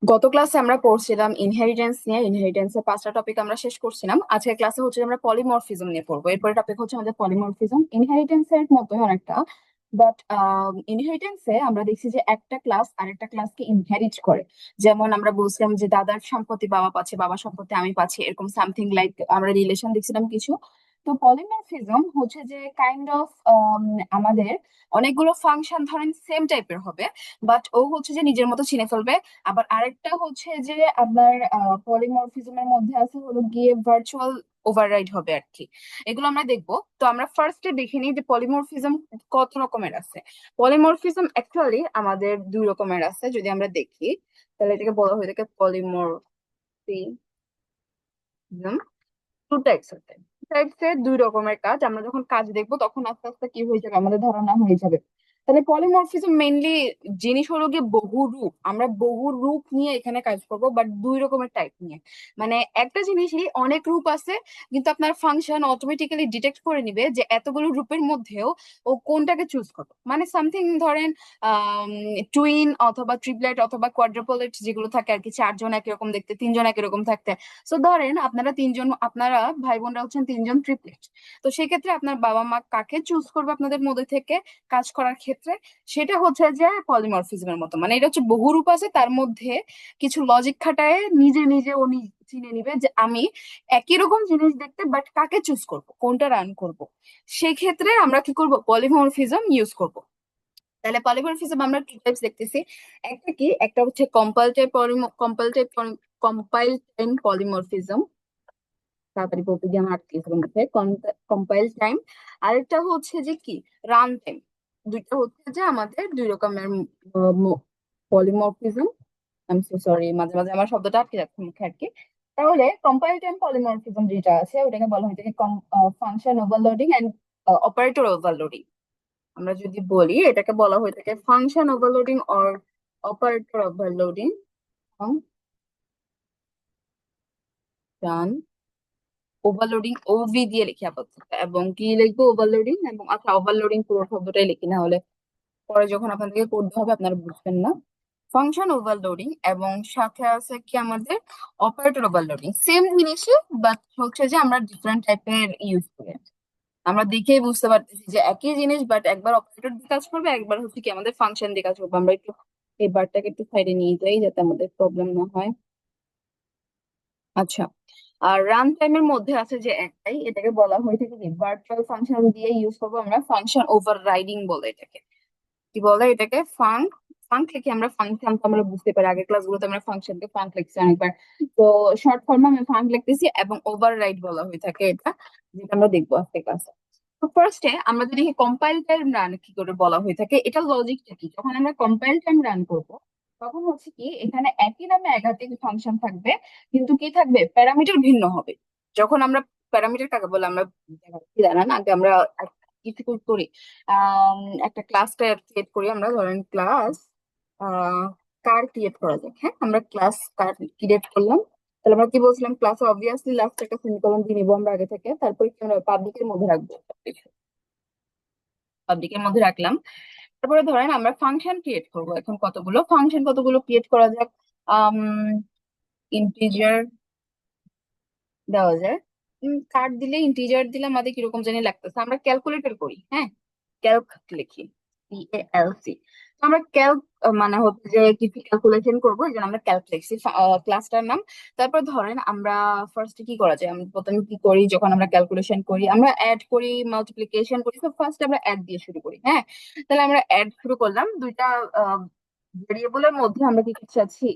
গত ক্লাসে আমরা পড়ছিলাম ইনহেরিটেন্স নিয়ে। ইনহেরিটেন্সের 5টা টপিক আমরা শেষ করছিলাম। আজকের ক্লাসে হচ্ছে যে আমরা পলিমরফিজম নিয়ে পড়বো। এরপরে টপিক হচ্ছে আমাদের পলিমরফিজম। ইনহেরিটেন্সের মতোই অনেকটা, বাট ইনহেরিটেন্সে আমরা দেখছি যে একটা ক্লাস আরেকটা ক্লাসকে ইনহেরিট করে। যেমন আমরা বলছিলাম যে দাদার সম্পত্তি বাবা পাচ্ছে, বাবার সম্পত্তি আমি পাচ্ছি, এরকম সামথিং লাইক আমরা রিলেশন দেখছিলাম কিছু। তো পলিমরফিজম হচ্ছে যে কাইন্ড অফ আমাদের অনেকগুলো ফাংশন ধরেন সেম টাইপের হবে, বাট ও হচ্ছে যে নিজের মতো চিনে ফেলবে। আবার আরেকটা হচ্ছে যে আপনার পলিমরফিজমের মধ্যে আছে হলো গিয়ে ভার্চুয়াল ওভাররাইড হবে আর কি। এগুলো আমরা দেখবো। তো আমরা ফার্স্টে দেখে নিই যে পলিমরফিজম কত রকমের আছে। পলিমরফিজম অ্যাকচুয়ালি আমাদের দুই রকমের আছে যদি আমরা দেখি। তাহলে এটাকে বলা হয়ে থাকে পলিমরফিজম। টু টাইপস হতে টাইপসের দুই রকমের কাজ। আমরা যখন কাজ দেখবো তখন আস্তে আস্তে কি হয়ে যাবে আমাদের ধারণা হয়ে যাবে। তাহলে পলিমরফিজম মেইনলি জিনিস হলো গিয়ে বহুরূপ। আমরা বহু রূপ নিয়ে এখানে কাজ করব, বাট দুই রকমের টাইপ নিয়ে। মানে একটা জিনিসই অনেক রূপ আছে, কিন্তু আপনার ফাংশন অটোমেটিক্যালি ডিটেক্ট করে নিবে যে এতগুলো রূপের মধ্যেও ও কোনটাকে চুজ করবে। মানে সামথিং ধরেন টুইন অথবা ট্রিপলেট অথবা কোয়াড্রাপলেট যেগুলো থাকে আর কি, চারজন একই রকম দেখতে, তিনজন একই রকম থাকতে। সো ধরেন আপনারা তিনজন, আপনারা ভাই বোনরা হচ্ছেন তিনজন ট্রিপলেট। তো সেক্ষেত্রে আপনার বাবা মা কাকে চুজ করবে আপনাদের মধ্যে থেকে কাজ করার ক্ষেত্রে, সেটা হচ্ছে যে পলিমরফিজমের মতো। মানে এটা হচ্ছে বহুরূপ আছে, তার মধ্যে কিছু লজিক খাটায় নিজে নিজে ও চিনে নিবে যে আমি একই রকম জিনিস দেখতে, বাট কাকে চুজ করব, কোনটা রান করব। সেক্ষেত্রে আমরা কি করব, পলিমরফিজম ইউজ করব। তাহলে পলিমরফিজম আমরা টু টাইপস দেখতেছি। একটা কি, একটা হচ্ছে কম্পাইল টাইম পলিমরফিজম। তাড়াতাড়ি বলতে গিয়ে আমার আটকে গেছিল মধ্যে। Compile time. আরেকটা হচ্ছে যে কি, রান টাইম। দুইটা হচ্ছে যে আমাদের দুই রকমের polymorphism. I am so sorry, মাঝে মাঝে আমার শব্দটা আটকে যাচ্ছে মুখে আর কি। তাহলে কম্পাইল টাইম পলিমরফিজম যেটা আছে ওটাকে বলা হয় থাকে function overloading and operator overloading. আমরা যদি বলি এটাকে বলা হয়ে থাকে function overloading or operator overloading. Function overloading OV দিয়ে লিখি আপাতত, এবং কি লিখবো ওভারলোডিং, এবং আচ্ছা ওভারলোডিং পুরো শব্দটাই লিখি, না হলে পরে যখন আপনাদেরকে করতে হবে আপনারা বুঝবেন না। ফাংশন ওভারলোডিং এবং সাথে আছে কি আমাদের অপারেটর ওভারলোডিং, সেম জিনিসই, বাট হচ্ছে যে আমরা ডিফারেন্ট টাইপের ইউজ করি। আমরা দেখেই বুঝতে পারতেছি যে একই জিনিস, বাট একবার অপারেটর দিয়ে কাজ করবে, একবার হচ্ছে কি আমাদের ফাংশন দিয়ে কাজ করবে। আমরা একটু এই বারটাকে একটু সাইডে নিয়ে যাই যাতে আমাদের প্রবলেম না হয়। আচ্ছা, আর রান টাইমের মধ্যে আছে যে একটাই, এটাকে বলা হয়ে থাকে কি ভার্চুয়াল ফাংশন দিয়ে ইউজ করবো আমরা, ফাংশন ওভার রাইডিং বলে এটাকে। কি বলে এটাকে, ফাঙ্ক। ফাঙ্ক লিখে আমরা ফাংশন তো আমরা বুঝতে পারি, আগের ক্লাসগুলোতে আমরা ফাংশনকে ফাঙ্ক লিখছি অনেকবার। তো শর্ট ফর্মে আমি ফাঙ্ক লিখতেছি, এবং ওভার রাইড বলা হয়ে থাকে এটা, যেটা আমরা দেখবো আজকে ক্লাসে। তো ফার্স্টে আমরা যদি কম্পাইল টাইম রান কি করে বলা হয়ে থাকে, এটা লজিকটা কি, যখন আমরা কম্পাইল টাইম রান করব তখন হচ্ছে কি এখানে একই নামে একাধিক ফাংশন থাকবে, কিন্তু কি থাকবে, প্যারামিটার ভিন্ন হবে। যখন আমরা প্যারামিটার কাকে বলে আমরা দেখাচ্ছি, দাঁড়ান আগে আমরা কিছু করি। একটা ক্লাস ক্রিয়েট করি আমরা, ধরেন ক্লাস কার ক্রিয়েট করা যাক। হ্যাঁ, আমরা ক্লাস কার ক্রিয়েট করলাম। তাহলে আমরা কি বলছিলাম, ক্লাসে অবভিয়াসলি লাস্টে একটা সেমিকোলন দিয়ে নিবো আমরা আগে থেকে, তারপরে কি আমরা পাবলিকের মধ্যে রাখবো, পাবলিকের মধ্যে রাখলাম। তারপরে ধরেন আমরা ফাংশন ক্রিয়েট করব। এখন কতগুলো ফাংশন, কতগুলো ক্রিয়েট করা যাক। আম ইন্টিজার দেওয়া যায়। কার্ড দিলে, ইন্টিজার দিলে আমাদের কিরকম জানি লাগতেছে, আমরা ক্যালকুলেটর করি। হ্যাঁ, ক্যালক লিখি, CALC। তো আমরা ক্যালক মানে হচ্ছে যে কিছু ক্যালকুলেশন করবো, এই জন্য আমরা ক্যালক লিখছি ক্লাসটার নাম। তারপর ধরেন আমরা ফার্স্টে কি করা যায়, আমি প্রথমে কি করি, যখন আমরা ক্যালকুলেশন করি আমরা অ্যাড করি, মাল্টিপ্লিকেশন করি। তো ফার্স্ট আমরা অ্যাড দিয়ে শুরু করি। হ্যাঁ, তাহলে আমরা অ্যাড শুরু করলাম, দুইটা ভেরিয়েবলের মধ্যে আমরা কি করতে চাচ্ছি,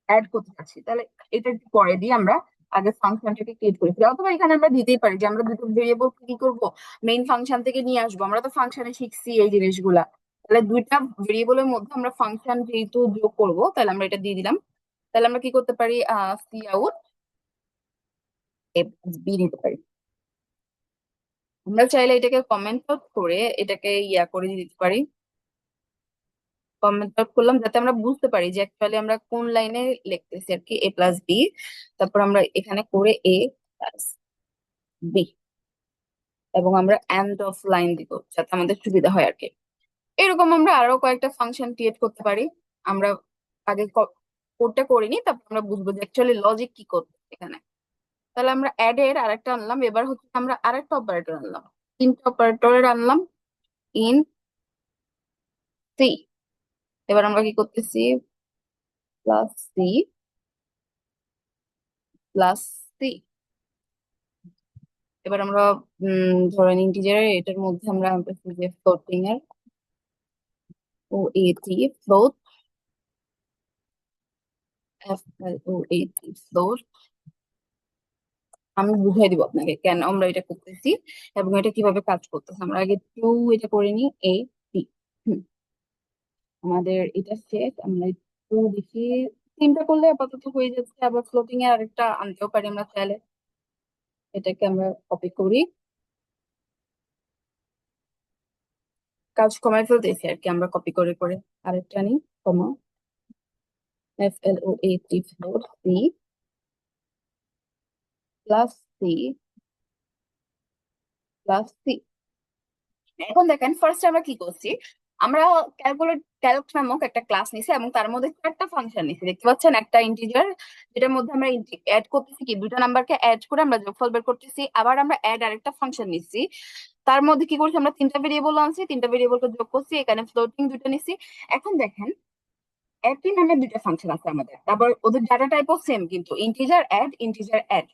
অ্যাড করতে চাচ্ছি। তাহলে এটা একটু পরে দিয়ে আমরা আগে ফাংশনটাকে ক্রিয়েট করি ফেলি। অথবা এখানে আমরা দিতেই পারি যে আমরা দুটো ভেরিয়েবল কি করব, মেইন ফাংশন থেকে নিয়ে আসবো। আমরা তো ফাংশনে শিখছি এই জিনিসগুলা। তাহলে দুইটা ভেরিয়েবলের মধ্যে আমরা ফাংশন যেহেতু যোগ করব, তাহলে আমরা এটা দিয়ে দিলাম। তাহলে আমরা কি করতে পারি, সি আউট বি দিতে পারি। আমরা চাইলে এটাকে কমেন্ট আউট করে এটাকে ইয়া করে দিতে পারি। কমেন্ট আউট করলাম যাতে আমরা বুঝতে পারি যে অ্যাকচুয়ালি আমরা কোন লাইনে লিখতেছি আর কি, A+B। তারপর আমরা এখানে করে A+B, এবং আমরা এন্ড অফ লাইন দিব যাতে আমাদের সুবিধা হয় আর কি। এরকম আমরা আরো কয়েকটা ফাংশন ক্রিয়েট করতে পারি। আমরা আগে কোডটা করিনি, তারপর আমরা বুঝবো যে অ্যাকচুয়ালি লজিক কি করতে এখানে। তাহলে আমরা অ্যাড এর আরেকটা আনলাম, এবার হচ্ছে আমরা আরেকটা অপারেটর আনলাম, তিনটা অপারেটরের আনলাম ইন সি। এবার আমরা কি করতেছি, প্লাস সি প্লাস সি। এবার আমরা ধরেন ইন্টিজার এটার মধ্যে আমরা আনতেছি যে ফ্লোটিং এর ও এটি ফ্লোট, এফ এল ও এটি ফ্লোট। আমি বুঝাই দিব আপনাকে কেন আমরা এটা করতেছি এবং এটা কিভাবে কাজ করতেছে। আমরা আগে টু এটা করে নিই, এ টি। আমাদের এটা শেষ, আমরা একটু দেখি। তিনটা করলে আপাতত হয়ে যাচ্ছে, আবার ফ্লোটিং এ আরেকটা আনতেও পারি আমরা চাইলে। এটাকে আমরা কপি করি, কাজ কমাই ফেলতেছি আর কি আমরা কপি করে করে। আরেকটা নিই, comma, F L O A T float C plus C plus C. এখন দেখেন ফার্স্ট আমরা কি করছি, আমরা ক্যালক নামক একটা ক্লাস নিছি এবং তার মধ্যে চারটা ফাংশন নিছি, দেখতে পাচ্ছেন। একটা ইন্টিজার যেটার মধ্যে আমরা অ্যাড করতেছি কি দুইটা নাম্বারকে অ্যাড করে আমরা যোগফল বের করতেছি, আবার আমরা অ্যাড আরেকটা ফাংশন নিছি, তার মধ্যে কি করছি আমরা তিনটা ভেরিয়েবল আনছি, তিনটা ভেরিয়েবলকে যোগ করছি, এখানে ফ্লোটিং দুইটা নিছি। এখন দেখেন একই নামে দুইটা ফাংশন আছে আমাদের, তারপর ওদের ডাটা টাইপও সেম, কিন্তু ইন্টিজার অ্যাড ইন্টিজার অ্যাড।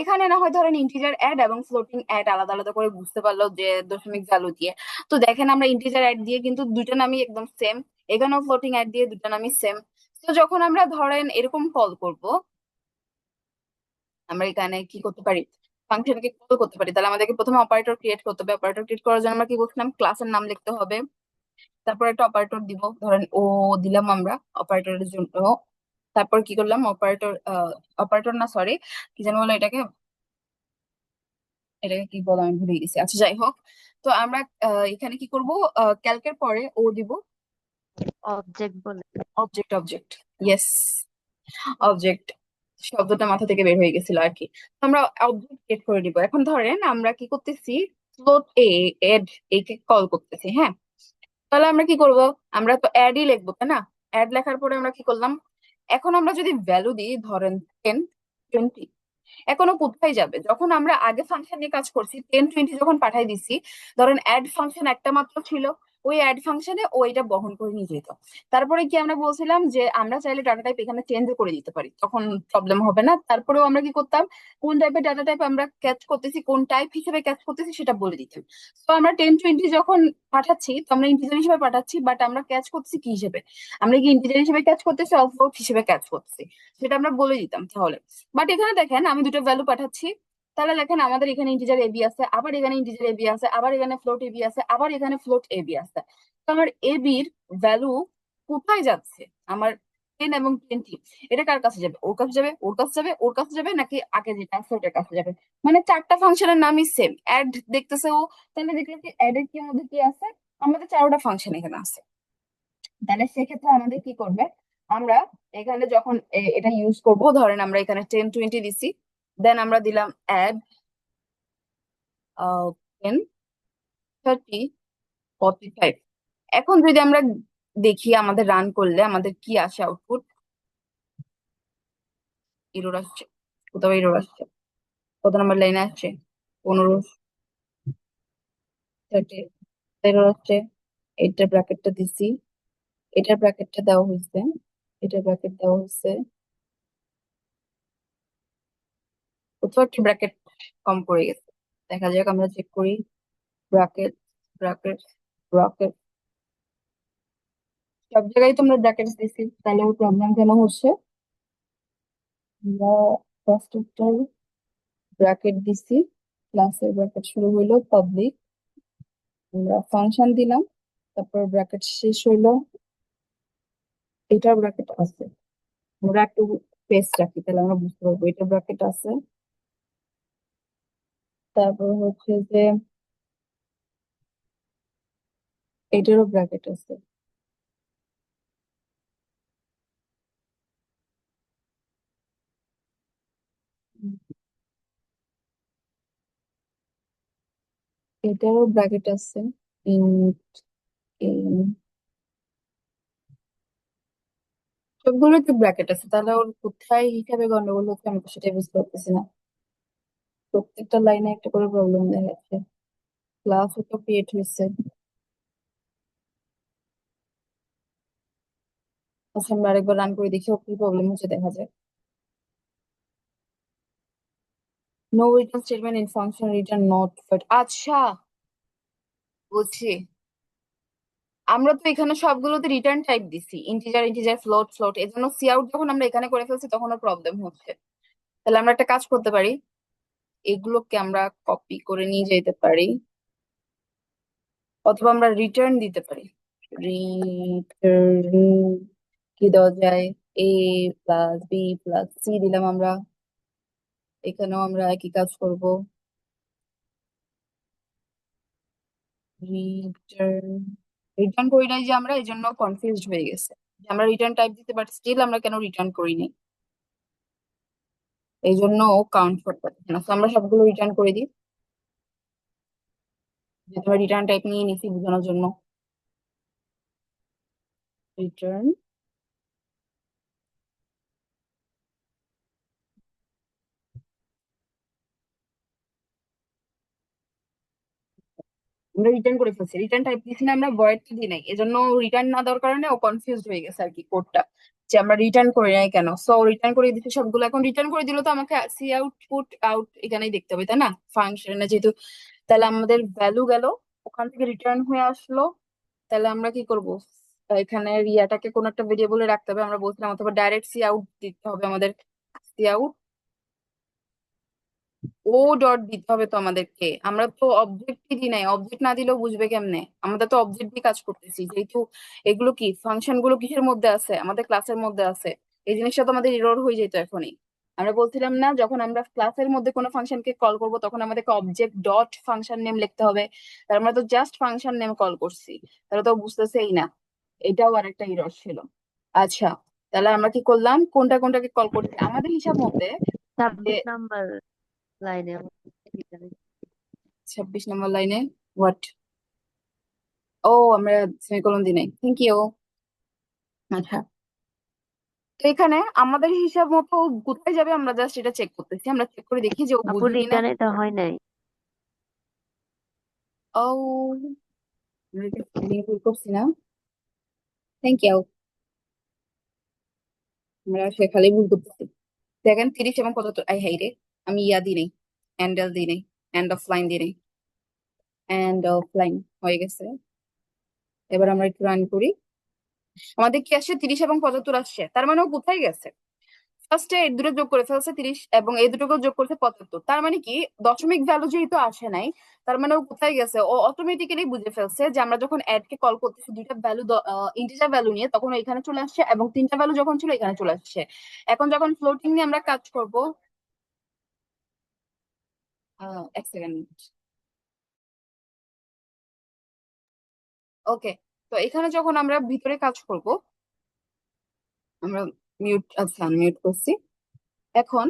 এখানে না হয় ধরেন ইন্টিজার অ্যাড এবং ফ্লোটিং অ্যাড আলাদা আলাদা করে বুঝতে পারলো যে দশমিক ভ্যালু দিয়ে। তো দেখেন আমরা ইন্টিজার অ্যাড দিয়ে কিন্তু দুইটা নামই একদম সেম, এখানেও ফ্লোটিং অ্যাড দিয়ে দুইটা নামই সেম। তো যখন আমরা ধরেন এরকম কল করব, আমরা এখানে কি করতে পারি, ফাংশনকে কল করতে পারি। তাহলে আমাদেরকে প্রথমে অপারেটর ক্রিয়েট করতে হবে। অপারেটর ক্রিয়েট করার জন্য আমরা কি বলছিলাম, ক্লাসের নাম লিখতে হবে, তারপর একটা অপারেটর দিব, ধরেন ও দিলাম আমরা অপারেটরের জন্য। তারপর কি করলাম, অপারেটর অপারেটর না সরি, কি যেন বলে এটাকে, এটাকে কি বলে আমি ভুলে গেছি, আচ্ছা যাই হোক। তো আমরা এখানে কি করব, ক্যালকের পরে ও দিব, অবজেক্ট বলে। অবজেক্ট অবজেক্ট, ইয়েস, অবজেক্ট শব্দটা মাথা থেকে বের হয়ে গেছিল আর কি। তো আমরা অবজেক্ট ক্রিয়েট করে দিব। এখন ধরেন আমরা কি করতেছি, ফ্লোট এ এড একে কল করতেছি, হ্যাঁ। তাহলে আমরা কি করব, আমরা তো অ্যাডই লিখবো তাই না। অ্যাড লেখার পরে আমরা কি করলাম, এখন আমরা যদি ভ্যালু দিই ধরেন 10 20, এখনো কোথায় যাবে, যখন আমরা আগে ফাংশন নিয়ে কাজ করছি 10 20 যখন পাঠাই দিছি, ধরেন অ্যাড ফাংশন একটা মাত্র ছিল, ওই অ্যাড ফাংশনে ও এটা বহন করে নিয়ে যেত। তারপরে কি আমরা বলছিলাম যে আমরা চাইলে ডাটা টাইপ এখানে চেঞ্জ করে দিতে পারি, তখন প্রবলেম হবে না। তারপরেও আমরা কি করতাম, কোন টাইপের ডাটা টাইপ আমরা ক্যাচ করতেছি, কোন টাইপ হিসেবে ক্যাচ করতেছি সেটা বলে দিতাম। তো আমরা 10 20 যখন পাঠাচ্ছি, তো আমরা ইন্টিজার হিসেবে পাঠাচ্ছি, বাট আমরা ক্যাচ করতেছি কি হিসেবে, আমরা কি ইন্টিজার হিসেবে ক্যাচ করতেছি অথবা ফ্লোট হিসেবে ক্যাচ করতেছি, সেটা আমরা বলে দিতাম তাহলে। বাট এখানে দেখেন আমি দুটো ভ্যালু পাঠাচ্ছি, তাহলে দেখেন আমাদের এখানে ইন্টিজার এবি আছে, আবার এখানে ইন্টিজার এবি আছে, আবার এখানে ফ্লোট এবি আছে, আবার এখানে ফ্লোট এবি আছে। তো আমার এবির ভ্যালু কোথায় যাচ্ছে, আমার 10 এবং 20, এটা কার কাছে যাবে, ওর কাছে যাবে, ওর কাছে যাবে, ওর কাছে যাবে, নাকি আগে যেটা আছে ওটার কাছে যাবে। মানে চারটা ফাংশনের নামই সেম, অ্যাড দেখতেছে ও, তাহলে দেখলে কি অ্যাড এর কি মধ্যে কি আছে, আমাদের চারটা ফাংশন এখানে আছে। তাহলে সেক্ষেত্রে আমাদের কি করবে, আমরা এখানে যখন এটা ইউজ করব, ধরেন আমরা এখানে 10 20 দিছি, দেন আমরা দিলাম অ্যাড 10 30 45। এখন যদি আমরা দেখি আমাদের রান করলে আমাদের কি আসে আউটপুট, এরর আসছে, কোথাও এরর আসছে, কত নম্বর লাইনে আসছে, 15 30 এরর আসছে। এটার ব্র্যাকেটটা দিছি, এটার ব্র্যাকেটটা দেওয়া হয়েছে, এটার ব্র্যাকেট দেওয়া হয়েছে, কোথাও একটা ব্র্যাকেট কম পড়ে গেছে, দেখা যাক আমরা চেক করি। ব্র্যাকেট ব্র্যাকেট ব্র্যাকেট, সব জায়গায় তোমরা ব্র্যাকেট দিছি, তাহলে ওর প্রবলেম কেন হচ্ছে। আমরা ফার্স্ট একটা ব্র্যাকেট দিছি, ক্লাসের ব্র্যাকেট শুরু হইলো পাবলিক, আমরা ফাংশন দিলাম, তারপর ব্র্যাকেট শেষ হইলো, এটার ব্র্যাকেট আছে, আমরা একটু স্পেস রাখি তাহলে আমরা বুঝতে পারবো এটা ব্র্যাকেট আছে। তারপর হচ্ছে যে এটারও ব্র্যাকেট আছে, এটারও ব্র্যাকেট আছে, ইন, ইন, সবগুলো তো ব্র্যাকেট আছে, তাহলে ওর কোথায় হিসাবে গন্ডগোল হচ্ছে আমি তো সেটাই বুঝতে পারতেছি না। প্রত্যেকটা লাইনে একটা করে প্রবলেম দেখা যাচ্ছে। ক্লাসও তো ক্রিয়েট হয়েছে। আচ্ছা আমরা আরেকবার রান করে দেখি ওর কি প্রবলেম হচ্ছে, দেখা যায়। No return statement in function return not but, আচ্ছা বুঝছি। আমরা তো এখানে সবগুলোতে রিটার্ন টাইপ দিছি, ইন্টিজার ইন্টিজার ফ্লোট ফ্লোট, এর জন্য সি আউট যখন আমরা এখানে করে ফেলছি তখন প্রবলেম হচ্ছে। তাহলে আমরা একটা কাজ করতে পারি, এগুলোকে আমরা কপি করে নিয়ে যেতে পারি, অথবা আমরা রিটার্ন দিতে পারি। রিটার্ন কি দেওয়া যায়? এ প্লাস বি প্লাস সি দিলাম আমরা। এখানেও আমরা একই কাজ করব। রিটার্ন, রিটার্ন করি নাই যে আমরা, এই জন্য কনফিউজড হয়ে গেছে যে আমরা রিটার্ন টাইপ দিতে, বাট স্টিল আমরা কেন রিটার্ন করিনি, এই জন্য ও কাউন্ট করতে পারছে না। তো আমরা সবগুলো রিটার্ন করে দিই, যে আমরা রিটার্ন টাইপ নিয়ে নিছি বোঝানোর জন্য। রিটার্ন, আমরা রিটার্ন করে ফেলছি, রিটার্ন টাইপ দিছি না আমরা, ভয়েড দিই নাই, এজন্য রিটার্ন না দেওয়ার কারণে ও কনফিউজড হয়ে গেছে আর কি কোডটা, যে আমরা রিটার্ন করি নাই কেন। সো রিটার্ন করে দিতে সবগুলো, এখন রিটার্ন করে দিলে তো আমাকে সি আউট পুট আউট এখানেই দেখতে হবে তাই না, ফাংশনে যেহেতু। তাহলে আমাদের ভ্যালু গেল, ওখান থেকে রিটার্ন হয়ে আসলো। তাহলে আমরা কি করব? এখানে রিয়াটাকে কোন একটা ভেরিয়েবলে রাখতে হবে আমরা বলছিলাম, অথবা ডাইরেক্ট সি আউট দিতে হবে আমাদের। সি আউট ও ডট দিতে হবে তো আমাদেরকে, আমরা তো অবজেক্টই দিই নাই, অবজেক্ট না দিলেও বুঝবে কেমনে? আমরা তো অবজেক্ট দিয়ে কাজ করতেছি যেহেতু। এগুলো কি ফাংশন গুলো কিসের মধ্যে আছে? আমাদের ক্লাসের মধ্যে আছে। এই জিনিসটা তো আমাদের এরর হয়ে যেত এখনই। আমরা বলছিলাম না, যখন আমরা ক্লাসের মধ্যে কোনো ফাংশনকে কল করব তখন আমাদেরকে অবজেক্ট ডট ফাংশন নেম লিখতে হবে। তার আমরা তো জাস্ট ফাংশন নেম কল করছি, তাহলে তো বুঝতেছেই না। এটাও আরেকটা এরর ছিল। আচ্ছা, তাহলে আমরা কি করলাম, কোনটা কোনটাকে কল করছি আমাদের হিসাব মতে? যে 26 নম্বর লাইনে। 26 নম্বর লাইনে হোয়াট? ও, আমরা সেমিকোলন দিই নাই, থ্যাংক ইউ। আচ্ছা, তো এখানে আমাদের হিসাব মতো ও কোথায় যাবে আমরা জাস্ট এটা চেক করতেছি, আমরা চেক করে দেখি যে ও আপু বুঝে কিনা। রিটার্ন এটা হয় নাই। ও, আমরা এটা স্পেলিং ভুল করছি না, থ্যাংক ইউ। আমরা সেখানে ভুল করতেছি। দেখেন 30 এবং 75, আই হাই রে, আমি ইয়া দিই নাই, হ্যান্ডেল দিই নাই, এন্ড অফ লাইন দিই নাই। এন্ড অফ লাইন হয়ে গেছে। এবার আমরা একটু রান করি। আমাদের কি আসছে? 30 এবং 75 আসছে, তার মানে ও কোথায় গেছে? ফার্স্টে এই দুটো যোগ করে ফেলছে 30, এবং এই দুটোকে যোগ করছে 75, তার মানে কি দশমিক ভ্যালু যেহেতু আসে নাই, তার মানে ও কোথায় গেছে? ও অটোমেটিক্যালি বুঝে ফেলছে যে আমরা যখন অ্যাড কে কল করতেছি দুইটা ভ্যালু ইন্টিজার ভ্যালু নিয়ে, তখন ও এখানে চলে আসছে, এবং তিনটা ভ্যালু যখন ছিল এখানে চলে আসছে। এখন যখন ফ্লোটিং নিয়ে আমরা কাজ করব, এক সেকেন্ড। ওকে, তো এখানে যখন আমরা ভিতরে কাজ করব, আমরা মিউট, আচ্ছা মিউট করছি। এখন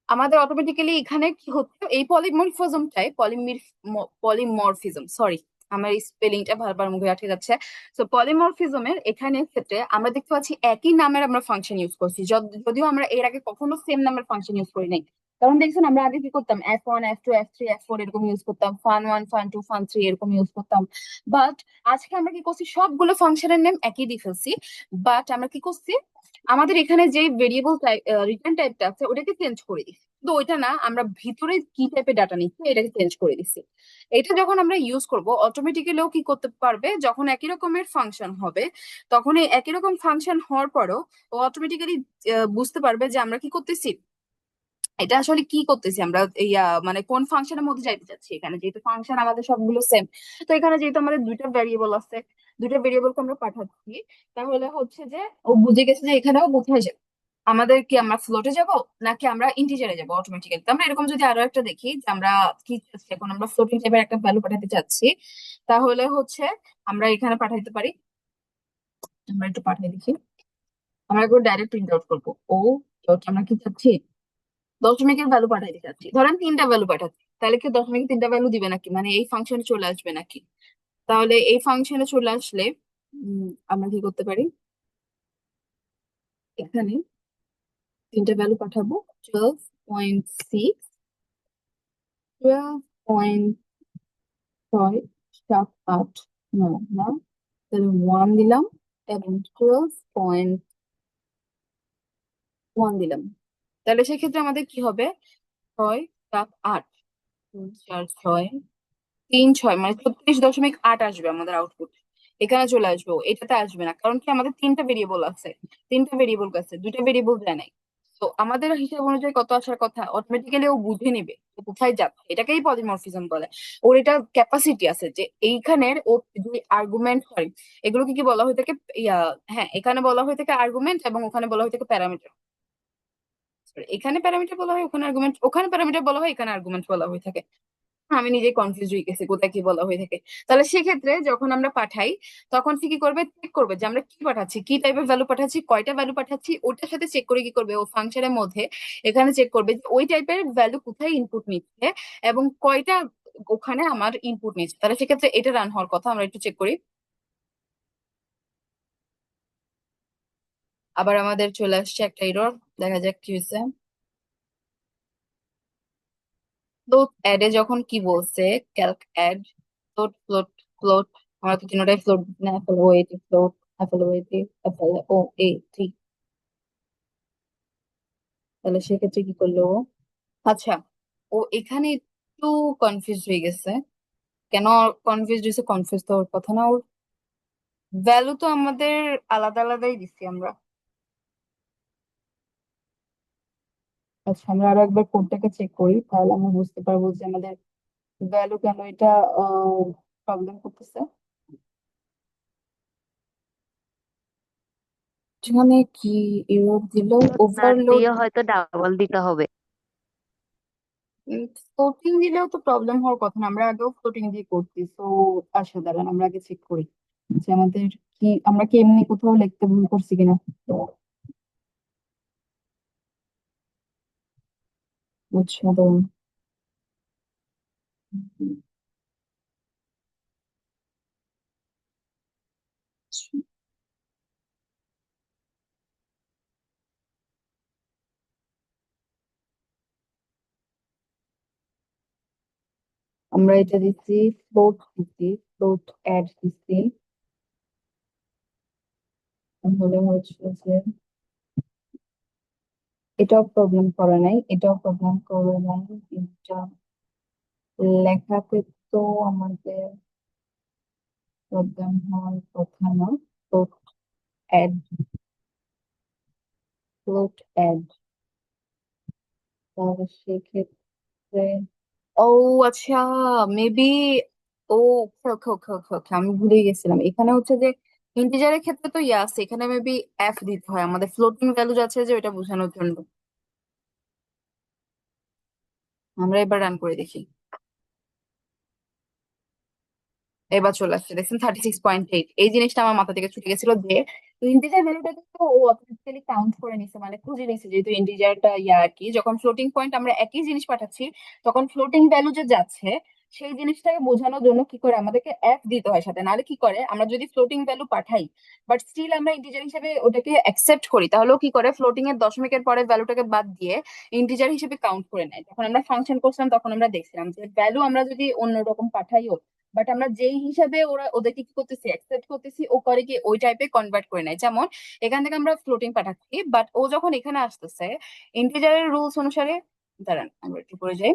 আমাদের অটোমেটিক্যালি এখানে কি হচ্ছে, এই পলিমরফিজমটাই পলিমরফিজম, সরি আমার স্পেলিংটা বারবার মুখে আটকে যাচ্ছে। তো পলিমরফিজমের এখানে ক্ষেত্রে আমরা দেখতে পাচ্ছি একই নামের আমরা ফাংশন ইউজ করছি, যদিও আমরা এর আগে কখনো সেম নামের ফাংশন ইউজ করি নাই। কারণ দেখছেন আমরা আগে কি করতাম, F1 F2 F3 F4 এরকম ইউজ করতাম, ফান 1 ফান 2 ফান 3 এরকম ইউজ করতাম। বাট আজকে আমরা কি করছি, সবগুলো ফাংশনের নেম একই দিয়ে ফেলছি। বাট আমরা কি করছি, আমাদের এখানে যে ভেরিয়েবল টাইপ রিটার্ন টাইপটা আছে ওটাকে চেঞ্জ করে দিচ্ছি, কিন্তু ওইটা না, আমরা ভিতরে কি টাইপের ডাটা নিচ্ছি এটাকে চেঞ্জ করে দিচ্ছি। এটা যখন আমরা ইউজ করব অটোমেটিক্যালি ও কি করতে পারবে, যখন একই রকমের ফাংশন হবে, তখন এই একই রকম ফাংশন হওয়ার পরও ও অটোমেটিক্যালি বুঝতে পারবে যে আমরা কি করতেছি, এটা আসলে কি করতেছি আমরা, ইয়া মানে কোন ফাংশনের মধ্যে যাইতে চাচ্ছি। এখানে যেহেতু ফাংশন আমাদের সবগুলো সেম, তো এখানে যেহেতু আমাদের দুইটা ভ্যারিয়েবল আছে, দুইটা ভ্যারিয়েবলকে আমরা পাঠাচ্ছি, তাহলে হচ্ছে যে ও বুঝে গেছে যে এখানেও কোথায় যাবে, আমাদের কি আমরা ফ্লোটে যাব নাকি আমরা ইন্টিজারে যাব অটোমেটিক্যালি। তো আমরা এরকম যদি আরো একটা দেখি যে আমরা কি চাচ্ছি, এখন আমরা ফ্লোটিং টাইপের একটা ভ্যালু পাঠাতে চাচ্ছি, তাহলে হচ্ছে আমরা এখানে পাঠাইতে পারি। আমরা একটু পাঠিয়ে দেখি, আমরা একবার ডাইরেক্ট প্রিন্ট আউট করবো। ও ডট আমরা কি চাচ্ছি, দশমিকের ভ্যালু পাঠাইতে চাচ্ছি, ধরেন তিনটা ভ্যালু পাঠাচ্ছি, তাহলে কি দশমিকে তিনটা ভ্যালু দিবে নাকি, মানে এই ফাংশনে চলে আসবে নাকি? তাহলে এই ফাংশনে চলে আসলে আমরা কি করতে পারি, এখানে তিনটা ভ্যালু পাঠাবো, 12.6, 12.678, না, তাহলে 1 দিলাম, এবং 12.1 দিলাম। তাহলে সেক্ষেত্রে আমাদের কি হবে? 6, 7, 8, 4, 6, 3, 6, মানে 36.8 আসবে আমাদের আউটপুট। এখানে চলে আসবে, এটাতে আসবে না, কারণ কি আমাদের তিনটা ভেরিয়েবল আছে, তিনটা ভেরিয়েবল আছে, দুইটা ভেরিয়েবল দেয় নাই। তো আমাদের হিসাব অনুযায়ী কত আসার কথা, অটোমেটিক্যালি ও বুঝে নিবে ও কোথায় যাচ্ছে। এটাকেই পলিমরফিজম বলে। ওর এটা ক্যাপাসিটি আছে যে এইখানের ও দুই আর্গুমেন্ট, সরি, এগুলোকে কি বলা হয়ে থাকে, ইয়া, হ্যাঁ, এখানে বলা হয়ে থাকে আর্গুমেন্ট এবং ওখানে বলা হয়ে থাকে প্যারামিটার। এখানে প্যারামিটার বলা হয়, ওখানে আর্গুমেন্ট, ওখানে প্যারামিটার বলা হয়, এখানে আর্গুমেন্ট বলা হয়ে থাকে। আমি নিজে কনফিউজ হয়ে গেছি কোথায় কি বলা হয়ে থাকে। তাহলে সেক্ষেত্রে যখন আমরা পাঠাই, তখন সে কি করবে, চেক করবে যে আমরা কি পাঠাচ্ছি, কি টাইপের ভ্যালু পাঠাচ্ছি, কয়টা ভ্যালু পাঠাচ্ছি, ওটার সাথে চেক করে কি করবে ও ফাংশনের মধ্যে এখানে চেক করবে যে ওই টাইপের ভ্যালু কোথায় ইনপুট নিচ্ছে এবং কয়টা ওখানে আমার ইনপুট নিচ্ছে। তাহলে সেক্ষেত্রে এটা রান হওয়ার কথা, আমরা একটু চেক করি। আবার আমাদের চলে আসছে একটা এরর, দেখা যাক কি হয়েছে। তো অ্যাডে যখন কি বলছে, calc add, float float float, আমরা তো তিনটাই ফ্লোট না, অ্যাপল ফ্লোট, অ্যাপল অ্যাপল ও এ ঠিক। তাহলে সেক্ষেত্রে কি করলো ও? আচ্ছা, ও এখানে একটু কনফিউজ হয়ে গেছে। কেন কনফিউজ হয়েছে? কনফিউজ তো ওর কথা না, ওর ভ্যালু তো আমাদের আলাদা আলাদাই দিচ্ছি আমরা। আচ্ছা, আমরা আরো একবার কোডটাকে চেক করি, তাহলে আমরা বুঝতে পারবো যে আমাদের ভ্যালু কেন এটা প্রবলেম করতেছে। এখানে কি এরর দিল? না ওভারলোড। দিয়ে হয়তো ডাবল দিতে হবে। ফ্লোটিং দিলেও তো প্রবলেম হওয়ার কথা না, আমরা আগেও ফ্লোটিং দিয়ে করছি। তো আসলে দাঁড়ান, আমরা আগে চেক করি যে আমাদের কি, আমরা কি এমনি কোথাও লিখতে ভুল করছি কিনা। তো উৎপাদন, আমরা এটা দিচ্ছি, ফ্লোট দিচ্ছি, ফ্লোট অ্যাড দিচ্ছি, তাহলে হচ্ছে যে এটাও প্রবলেম করে নাই, এটাও প্রবলেম করে নাই। এটা লেখাতে তো আমাদের প্রবলেম হওয়ার কথা না। ফ্লোট অ্যাড, ফ্লোট অ্যাড, তাহলে সেক্ষেত্রে, ও আচ্ছা, মেবি, ও ওকে ওকে ওকে ওকে ওকে, আমি ভুলে গেছিলাম। এখানে হচ্ছে যে ইন্টিজারের ক্ষেত্রে তো ইয়ে আছে, এখানে মেবি এফ দিতে হয় আমাদের, ফ্লোটিং ভ্যালু আছে যে ওটা বোঝানোর জন্য। আমরা এবার রান করে দেখি। এবার চলে আসছে, দেখছেন, 36.8। এই জিনিসটা আমার মাথা থেকে ছুটে গেছিল যে ইন্টিজার ভ্যালুটাকে তো ও অটোমেটিক্যালি কাউন্ট করে নিছে, মানে খুঁজে নিছে, যেহেতু ইন্টিজারটা ইয়া আর কি, যখন ফ্লোটিং পয়েন্ট আমরা একই জিনিস পাঠাচ্ছি, তখন ফ্লোটিং ভ্যালু যে যাচ্ছে সেই জিনিসটাকে বোঝানোর জন্য কি করে আমাদেরকে এফ দিতে হয় সাথে। নাহলে কি করে, আমরা যদি ফ্লোটিং ভ্যালু পাঠাই বাট স্টিল আমরা ইন্টিজার হিসেবে ওটাকে অ্যাকসেপ্ট করি, তাহলেও কি করে, ফ্লোটিং এর দশমিকের পরে ভ্যালুটাকে বাদ দিয়ে ইন্টিজার হিসেবে কাউন্ট করে নেয়। যখন আমরা ফাংশন করছিলাম তখন আমরা দেখছিলাম যে ভ্যালু আমরা যদি অন্যরকম পাঠাইও, বাট আমরা যেই হিসাবে ওরা ওদেরকে কি করতেছি, অ্যাকসেপ্ট করতেছি, ও করে কি ওই টাইপে কনভার্ট করে নেয়। যেমন এখান থেকে আমরা ফ্লোটিং পাঠাচ্ছি, বাট ও যখন এখানে আসতেছে ইন্টিজারের রুলস অনুসারে, দাঁড়ান আমরা একটু করে যাই,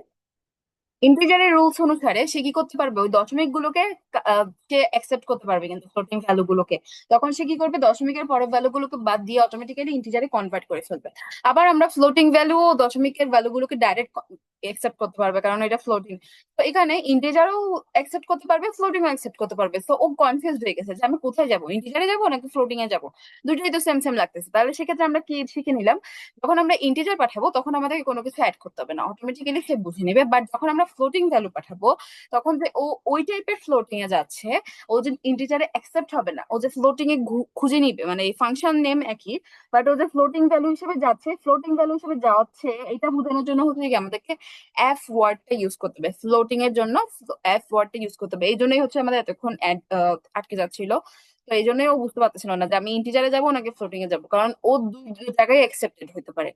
ইন্টিজারের রুলস অনুসারে সে কি করতে পারবে, ওই দশমিক গুলোকে সে অ্যাকসেপ্ট করতে পারবে, কিন্তু ফ্লোটিং ভ্যালু গুলোকে তখন সে কি করবে, দশমিকের পরের ভ্যালু গুলোকে বাদ দিয়ে অটোমেটিক্যালি ইন্টিজারে কনভার্ট করে ফেলবে। আবার আমরা ফ্লোটিং ভ্যালু ও দশমিকের ভ্যালু গুলোকে ডাইরেক্ট অ্যাকসেপ্ট করতে পারবে, কারণ এটা ফ্লোটিং। তো এখানে ইন্টিজারও অ্যাকসেপ্ট করতে পারবে, ফ্লোটিংও অ্যাকসেপ্ট করতে পারবে। তো ও কনফিউজ হয়ে গেছে যে আমি কোথায় যাবো, ইন্টিজারে যাবো নাকি ফ্লোটিং এ যাবো, দুটোই তো সেম সেম লাগতেছে। তাহলে সেক্ষেত্রে আমরা কি শিখে নিলাম, যখন আমরা ইন্টিজার পাঠাবো তখন আমাদেরকে কোনো কিছু অ্যাড করতে হবে না, অটোমেটিক্যালি সে বুঝে নেবে। বাট যখন আমরা ফ্লোটিং ভ্যালু পাঠাবো, তখন যে ও ওই টাইপের ফ্লোটিং এ যাচ্ছে, ও যে ইন্টিজারে অ্যাকসেপ্ট হবে না, ও যে ফ্লোটিং এ খুঁজে নিবে, মানে এই ফাংশন নেম একই, বাট ও যে ফ্লোটিং ভ্যালু হিসেবে যাচ্ছে, ফ্লোটিং ভ্যালু হিসেবে যাচ্ছে, এটা বোঝানোর জন্য হচ্ছে কি আমাদেরকে এফ ওয়ার্ডটা ইউজ করতে হবে, ফ্লোটিং এর জন্য এফ ওয়ার্ডটা ইউজ করতে হবে। এই জন্যই হচ্ছে আমাদের এতক্ষণ add, আটকে যাচ্ছিল। তো এই জন্যই ও বুঝতে পারতেছিল না যে আমি ইন্টিজারে যাবো নাকি ফ্লোটিং এ যাবো, কারণ ও দুই দুই জায়গায় অ্যাকসেপ্টেড হতে পারে।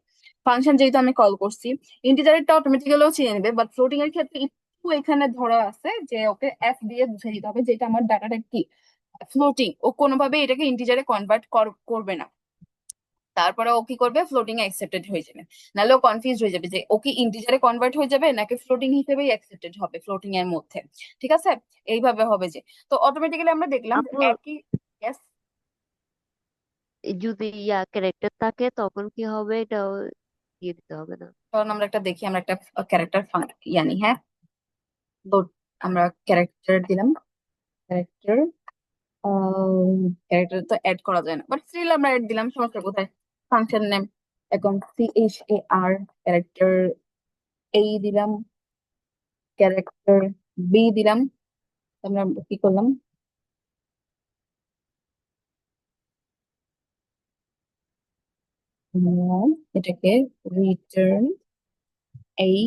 ফাংশন যেহেতু আমি কল করছি, ইন্টিজারেরটা অটোমেটিক্যালিও চিনে নেবে, বাট ফ্লোটিং এর ক্ষেত্রে একটু এখানে ধরা আছে যে ওকে এফ দিয়ে বুঝিয়ে দিতে হবে যেটা আমার ডাটাটা কি ফ্লোটিং, ও কোনোভাবে এটাকে ইন্টিজারে কনভার্ট করবে না। তারপরে ও কি করবে, ফ্লোটিং এ অ্যাকসেপ্টেড হয়ে যাবে। নাহলে ও কনফিউজ হয়ে যাবে যে ও কি ইন্টিজারে কনভার্ট হয়ে যাবে নাকি ফ্লোটিং হিসেবেই অ্যাকসেপ্টেড হবে ফ্লোটিং এর মধ্যে। ঠিক আছে, এইভাবে হবে যে। তো অটোমেটিক্যালি আমরা দেখলাম যে আপু, একই। Yes, যদি ইয়া ক্যারেক্টার থাকে তখন কি হবে, এটাও দিয়ে দিতে হবে না? কারণ আমরা একটা দেখি, আমরা একটা ক্যারেক্টার ইয়ানি, হ্যাঁ। তো আমরা ক্যারেক্টার দিলাম, ক্যারেক্টার ক্যারেক্টার তো অ্যাড করা যায় না, বাট স্টিল আমরা অ্যাড দিলাম, সমস্যা কোথায়। ফাংশন নেম এখন CHAR, ক্যারেক্টার এই দিলাম, ক্যারেক্টার বি দিলাম। আমরা কি করলাম, এটাকে রিটার্ন এই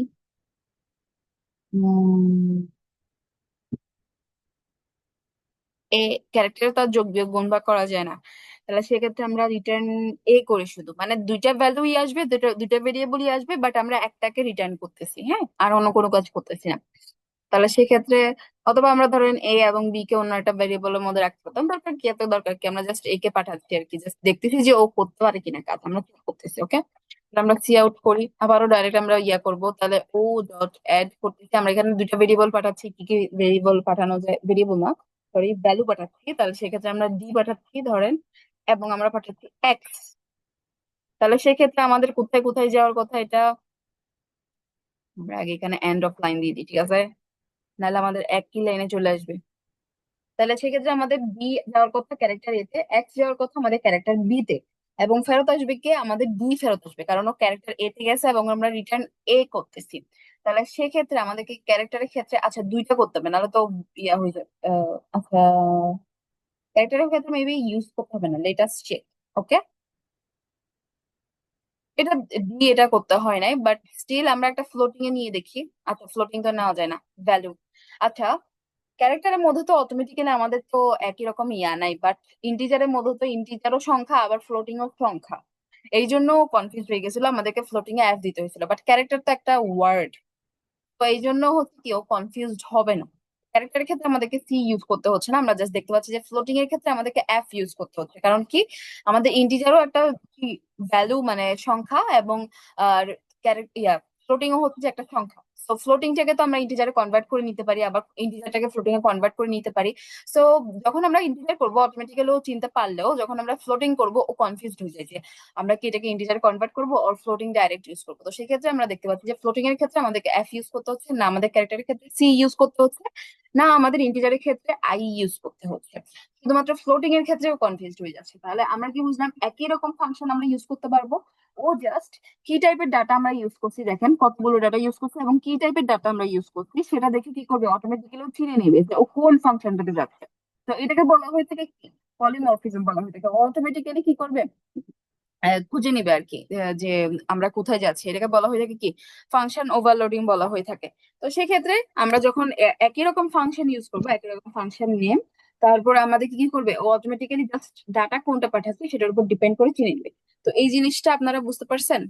এ ক্যারেক্টার তো আর যোগ বিয়োগ গুণ ভাগ করা যায় না। তাহলে সেক্ষেত্রে আমরা রিটার্ন এ করি শুধু, মানে দুইটা ভ্যালুই আসবে, দুটো দুইটা ভেরিয়েবলই আসবে, বাট আমরা একটাকে রিটার্ন করতেছি, হ্যাঁ, আর অন্য কোনো কাজ করতেছি না। তাহলে সেক্ষেত্রে অথবা আমরা ধরেন এ এবং বি কে অন্য একটা ভেরিয়েবলের মধ্যে রাখতে পারতাম, দরকার কি, এত দরকার কি, আমরা জাস্ট এ কে পাঠাচ্ছি আর কি, জাস্ট দেখতেছি যে ও করতে পারে কিনা কাজ, আমরা চেক করতেছি। ওকে, আমরা সি আউট করি, আবারও ডাইরেক্ট আমরা ইয়া করব, তাহলে ও ডট অ্যাড করতেছি, আমরা এখানে দুইটা ভেরিয়েবল পাঠাচ্ছি, কি কি ভেরিয়েবল পাঠানো যায়, ভেরিয়েবল না সরি ভ্যালু পাঠাচ্ছি, তাহলে সেক্ষেত্রে আমরা ডি পাঠাচ্ছি ধরেন, এবং আমরা পাঠাচ্ছি এক্স। তাহলে সেক্ষেত্রে আমাদের কোথায় কোথায় যাওয়ার কথা এটা আমরা আগে এখানে এন্ড অফ লাইন দিয়ে দিই, ঠিক আছে, নাহলে আমাদের একই লাইনে চলে আসবে। তাহলে সেক্ষেত্রে আমাদের বি যাওয়ার কথা ক্যারেক্টার এতে, এক্স যাওয়ার কথা আমাদের ক্যারেক্টার বি তে, এবং ফেরত আসবে কে, আমাদের ডি ফেরত আসবে, কারণ ও ক্যারেক্টার এ তে গেছে এবং আমরা রিটার্ন এ করতেছি। তাহলে সেক্ষেত্রে আমাদেরকে ক্যারেক্টারের ক্ষেত্রে আচ্ছা দুইটা করতে হবে, নাহলে তো ইয়া হয়ে যাবে। আচ্ছা, ক্যারেক্টারের ক্ষেত্রে মেবি ইউজ করতে হবে না, লেটাস চেক। ওকে, এটা ডি এটা করতে হয় নাই, বাট স্টিল আমরা একটা ফ্লোটিং এ নিয়ে দেখি। আচ্ছা, ফ্লোটিং তো নেওয়া যায় না, ভ্যালু। আচ্ছা, ক্যারেক্টারের মধ্যে তো অটোমেটিক্যালি আমাদের তো একই রকম ইয়া নাই, বাট ইন্টিজারের মধ্যে তো ইন্টিজারও সংখ্যা আবার ফ্লোটিং ও সংখ্যা, এই জন্য কনফিউজ হয়ে গেছিল, আমাদেরকে ফ্লোটিং এ এফ দিতে হয়েছিল, বাট ক্যারেক্টার তো একটা ওয়ার্ড, তো এই জন্য হচ্ছে কি ও কনফিউজড হবে না। ক্যারেক্টারের ক্ষেত্রে আমাদেরকে সি ইউজ করতে হচ্ছে না, আমরা জাস্ট দেখতে পাচ্ছি যে ফ্লোটিং এর ক্ষেত্রে আমাদেরকে এফ ইউজ করতে হচ্ছে, কারণ কি আমাদের ইন্টিজারও একটা কি ভ্যালু মানে সংখ্যা, এবং আর ইয়া ফ্লোটিং ও হচ্ছে যে একটা সংখ্যা। তো ফ্লোটিংটাকে তো আমরা ইন্টিজারে কনভার্ট করে নিতে পারি, আবার ইন্টিজারটাকে ফ্লোটিং এ কনভার্ট করে নিতে পারি। সো যখন আমরা ইন্টিজার করবো অটোমেটিক্যালি ও চিনতে পারলেও, যখন আমরা ফ্লোটিং করবো ও কনফিউজড হয়ে যায় যে আমরা কি এটাকে ইন্টিজার কনভার্ট করবো আর ফ্লোটিং ডাইরেক্ট ইউজ করবো। তো সেক্ষেত্রে আমরা দেখতে পাচ্ছি যে ফ্লোটিং এর ক্ষেত্রে আমাদেরকে এফ ইউজ করতে হচ্ছে না, আমাদের ক্যারেক্টারের ক্ষেত্রে সি ইউজ করতে হচ্ছে না, আমাদের ইন্টিজারের ক্ষেত্রে আই ইউজ করতে হচ্ছে। শুধুমাত্র ফ্লোটিং এর ক্ষেত্রেও কনফিউজড হয়ে যাচ্ছে। তাহলে আমরা কি বুঝলাম, একই রকম ফাংশন আমরা ইউজ করতে পারবো, ও জাস্ট কি টাইপের ডাটা আমরা ইউজ করছি, দেখেন কতগুলো ডাটা ইউজ করছি এবং কি টাইপের ডাটা আমরা ইউজ করছি সেটা দেখে কি করবে, অটোমেটিক্যালি চিনে নেবে যে ও কোন ফাংশনটাতে যাচ্ছে। তো এটাকে বলা হয়ে থাকে কি, পলিমরফিজম বলা হয়ে থাকে। অটোমেটিক্যালি কি করবে, খুঁজে নিবে আর কি, যে আমরা কোথায় যাচ্ছি, এটাকে বলা হয়ে থাকে কি ফাংশন ওভারলোডিং বলা হয়ে থাকে। তো সেক্ষেত্রে আমরা যখন একই রকম ফাংশন ইউজ করবো, একই রকম ফাংশন নেম, তারপর আমাদের কি করবে, ও অটোমেটিক্যালি জাস্ট ডাটা কোনটা পাঠাচ্ছে সেটার উপর ডিপেন্ড করে চিনে নেবে। তো এই জিনিসটা আপনারা বুঝতে পারছেন।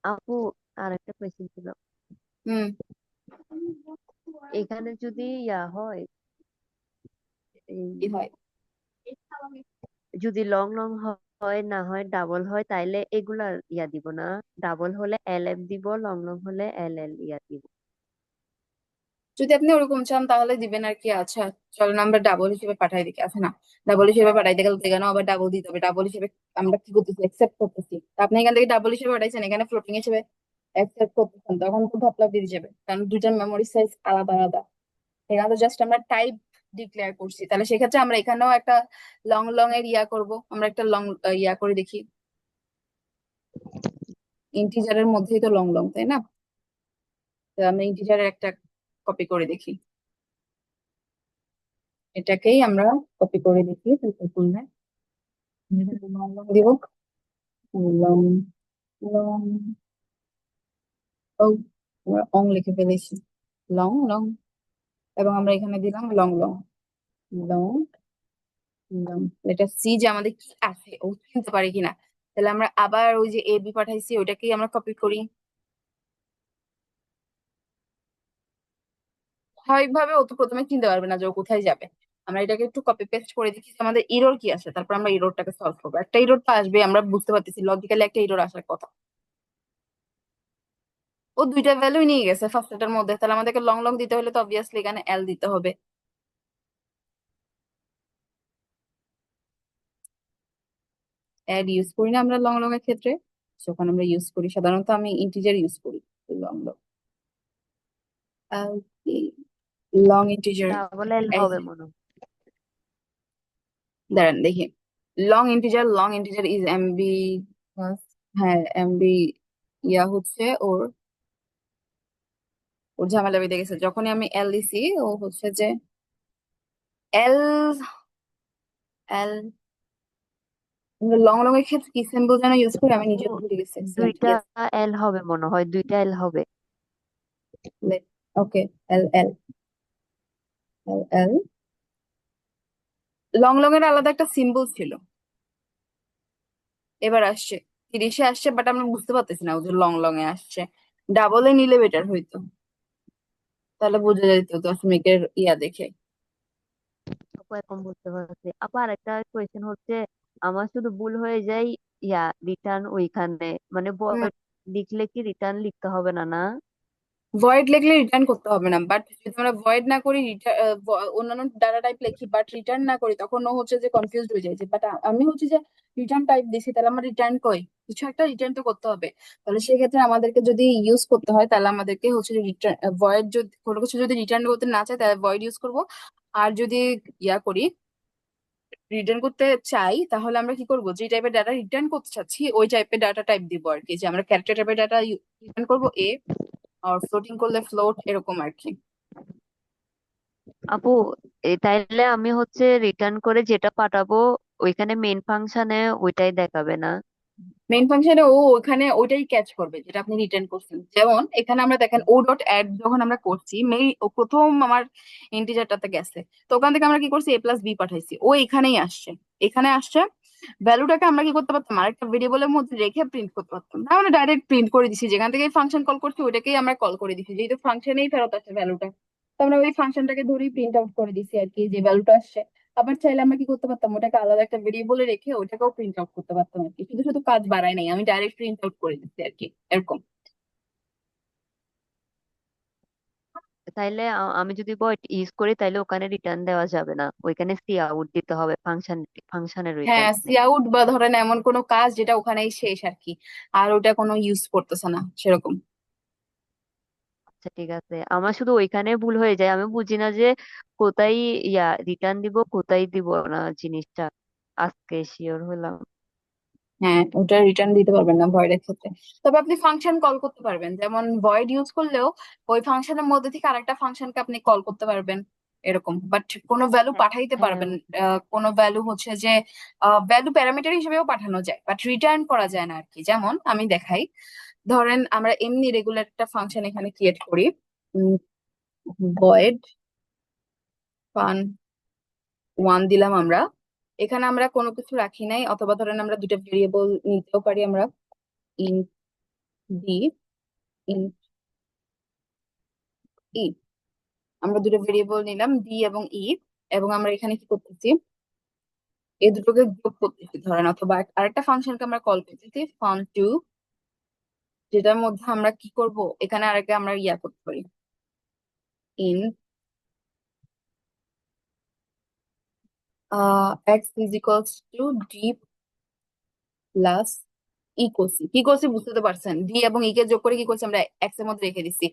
আপু, আর একটা কোয়েশ্চেন ছিল। হুম। এখানে যদি ইয়া হয়, কি এই হয়, যদি লং লং হয় না হয় ডাবল হয়, তাইলে এগুলা ইয়া দিব না? ডাবল হলে এল এফ দিব, লং লং হলে এল এল ইয়া দিব। যদি আপনি ওরকম চান তাহলে দিবেন আর কি। আচ্ছা, চলো না আমরা ডাবল হিসেবে পাঠাই দিই, আছে না, ডাবল হিসেবে পাঠাইতে গেলে তো এখানেও আবার ডাবল দিতে হবে, ডাবল হিসেবে আমরা কি করতেছি, একসেপ্ট করতেছি। তো আপনি এখান থেকে ডাবল হিসেবে পাঠাইছেন, এখানে ফ্লোটিং হিসেবে একসেপ্ট করতেছেন, তখন তো ধপলা বেরিয়ে যাবে, কারণ দুইটার মেমোরি সাইজ আলাদা আলাদা। এখানে তো জাস্ট আমরা টাইপ ডিক্লেয়ার করছি, তাহলে সেক্ষেত্রে আমরা এখানেও একটা লং লং এর ইয়া করব, আমরা একটা লং ইয়া করে দেখি, ইন্টিজারের মধ্যেই তো লং লং, তাই না। তো আমরা ইন্টিজারের একটা কপি করে দেখি, এটাকেই আমরা কপি করে দেখি, করলে লং লং দিব, লং লং, ও আমরা অং লিখে ফেলেছি, লং লং, এবং আমরা এখানে দিলাম long long. Long long letter C যে আমাদের কি আছে ও চিনতে পারে কিনা। তাহলে আমরা আবার ওই যে এ বি পাঠাইছি ওইটাকেই আমরা কপি করি। স্বাভাবিকভাবে ও তো প্রথমে চিনতে পারবে না যে ও কোথায় যাবে। আমরা এটাকে একটু কপি পেস্ট করে দিচ্ছি যে আমাদের ইরর কি আসে, তারপর আমরা ইরোরটাকে সলভ করবো। একটা ইরোর তো আসবে, আমরা বুঝতে পারতেছি লজিক্যালি একটা ইরোর আসার কথা। ও দুইটা ভ্যালুই নিয়ে গেছে ফার্স্টটার মধ্যে, তাহলে আমাদেরকে লং লং দিতে হলে তো অবভিয়াসলি এখানে এল দিতে হবে। অ্যাড ইউজ করি না আমরা লং লং এর ক্ষেত্রে, যখন আমরা ইউজ করি সাধারণত আমি ইন্টিজার ইউজ করি। Long long long integer. Double L এই হবে যে মনে হয়। দাঁড়ান দেখি। Long integer is MB. হ্যাঁ এমবি। ইয়া হচ্ছে ওর ওর ঝামেলা বেঁধে গেছে যখনই আমি এল দিছি। ও হচ্ছে যে এল এল লং লং এর ক্ষেত্রে কি সিম্বল যেন ইউজ করি আমি আপু, নিজে ভুলে গেছি। দুইটা ইয়েস। এল হবে মনে হয়, দুইটা এল হবে। ওকে। এল এল এল এল লং লং এর আলাদা একটা সিম্বল ছিল। এবার আসছে, 30-এ আসছে, বাট আমরা বুঝতে পারতেছি না ও যে লং লং এ আসছে। ডাবল এ নিলে বেটার হইতো, তাহলে বোঝা যেত 10 মিনিটের ইয়া দেখে। আপু এখন বুঝতে পারছি। আপু আর একটা কোয়েশ্চেন হচ্ছে, আমার শুধু ভুল হয়ে যায় ইয়া রিটার্ন ওইখানে, মানে void লিখলে কি রিটার্ন লিখতে হবে না না? ভয়েড লিখলে রিটার্ন করতে হবে না, বাট যদি আমরা ভয়েড না করি অন্যান্য ডাটা টাইপ লিখি বাট রিটার্ন না করি তখন ও হচ্ছে যে কনফিউজ হয়ে যায় যে বাট আমি হচ্ছে যে রিটার্ন টাইপ দিছি, তাহলে আমার রিটার্ন কই, কিছু একটা রিটার্ন তো করতে হবে। তাহলে সেক্ষেত্রে আমাদেরকে যদি ইউজ করতে হয় তাহলে আমাদেরকে হচ্ছে যে রিটার্ন ভয়েড, যদি কোনো কিছু যদি রিটার্ন করতে না চাই তাহলে ভয়েড ইউজ করব। আর যদি ইয়া করি রিটার্ন করতে চাই তাহলে আমরা কি করব, যে টাইপের ডাটা রিটার্ন করতে চাচ্ছি ওই টাইপের ডাটা টাইপ দিব আর কি, যে আমরা ক্যারেক্টার টাইপের ডাটা রিটার্ন করবো এ, আর ফ্লোটিং করলে ফ্লোট, এরকম আর কি। আপু তাইলে আমি হচ্ছে রিটার্ন করে যেটা পাঠাবো ওইখানে মেইন ফাংশনে ওইটাই দেখাবে না? মেইন ফাংশনে ও ওখানে ওইটাই ক্যাচ করবে যেটা আপনি রিটার্ন করছেন। যেমন এখানে আমরা দেখেন ও ডট অ্যাড যখন আমরা করছি ও প্রথম আমার ইন্টিজারটাতে গেছে, তো ওখান থেকে আমরা কি করছি এ প্লাস বি পাঠাইছি, ও এখানেই আসছে। এখানে আসছে, ভ্যালুটাকে আমরা কি করতে পারতাম আরেকটা ভেরিয়েবলের মধ্যে রেখে প্রিন্ট করতে পারতাম না, আমরা ডাইরেক্ট প্রিন্ট করে দিছি যেখান থেকে ফাংশন কল করছি ওইটাকেই আমরা কল করে দিছি, যেহেতু ফাংশনেই ফেরত আসছে ভ্যালুটা। তো আমরা ওই ফাংশনটাকে ধরেই প্রিন্ট আউট করে দিছি আর কি, যে ভ্যালুটা আসছে। আবার চাইলে আমরা কি করতে পারতাম ওটাকে আলাদা একটা ভেরিয়েবলে রেখে ওটাকেও প্রিন্ট আউট করতে পারতাম আর কি, শুধু শুধু কাজ বাড়াই নাই, আমি ডাইরেক্ট প্রিন্ট আউট করে দিচ্ছি আর কি, এরকম। তাইলে আমি যদি ভয়েড ইউজ করি তাইলে ওখানে রিটার্ন দেওয়া যাবে না, ওইখানে সি আউট দিতে হবে ফাংশনের হ্যাঁ ওইখানে। সি আউট বা ধরেন এমন কোনো কাজ যেটা ওখানেই শেষ আর কি, আর ওটা কোনো ইউজ করতেছে না সেরকম। আচ্ছা ঠিক আছে, আমার শুধু ওইখানে ভুল হয়ে যায়, আমি বুঝি না যে কোথায় ইয়া রিটার্ন দিব কোথায় দিব না জিনিসটা। আজকে শিওর হলাম। হ্যাঁ ওটা রিটার্ন দিতে পারবেন না ভয়েড এর ক্ষেত্রে, তবে আপনি ফাংশন কল করতে পারবেন, যেমন ভয়েড ইউজ করলেও ওই ফাংশনের মধ্যে থেকে আরেকটা ফাংশনকে আপনি কল করতে পারবেন এরকম, বাট কোনো ভ্যালু হ্যাঁ, পাঠাইতে হ্যাঁ, পারবেন। কোনো ভ্যালু হচ্ছে যে ভ্যালু প্যারামিটার হিসেবেও পাঠানো যায় বাট রিটার্ন করা যায় না আর কি। যেমন আমি দেখাই, ধরেন আমরা এমনি রেগুলার একটা ফাংশন এখানে ক্রিয়েট করি, ভয়েড ফান ওয়ান দিলাম আমরা। এখানে আমরা কোনো কিছু রাখি নাই, অথবা ধরেন আমরা দুটো ভেরিয়েবল নিতেও পারি আমরা, ইন্ট ডি, ইন্ট ই। আমরা দুটো ভেরিয়েবল নিলাম ডি এবং ই, এবং আমরা এখানে কি করতেছি এই দুটোকে যোগ করতেছি ধরেন, অথবা আরেকটা ফাংশনকে আমরা কল করতেছি ফান টু, যেটার মধ্যে আমরা কি করব এখানে আরেকটা আমরা ইয়া করতে পারি, in X is equals to D plus ইকোসি। ইকোসি বুঝতে তো পারছেন, ডি এবং ই কে যোগ করে কি করছি আমরা এক্স এর মধ্যে রেখে দিছি।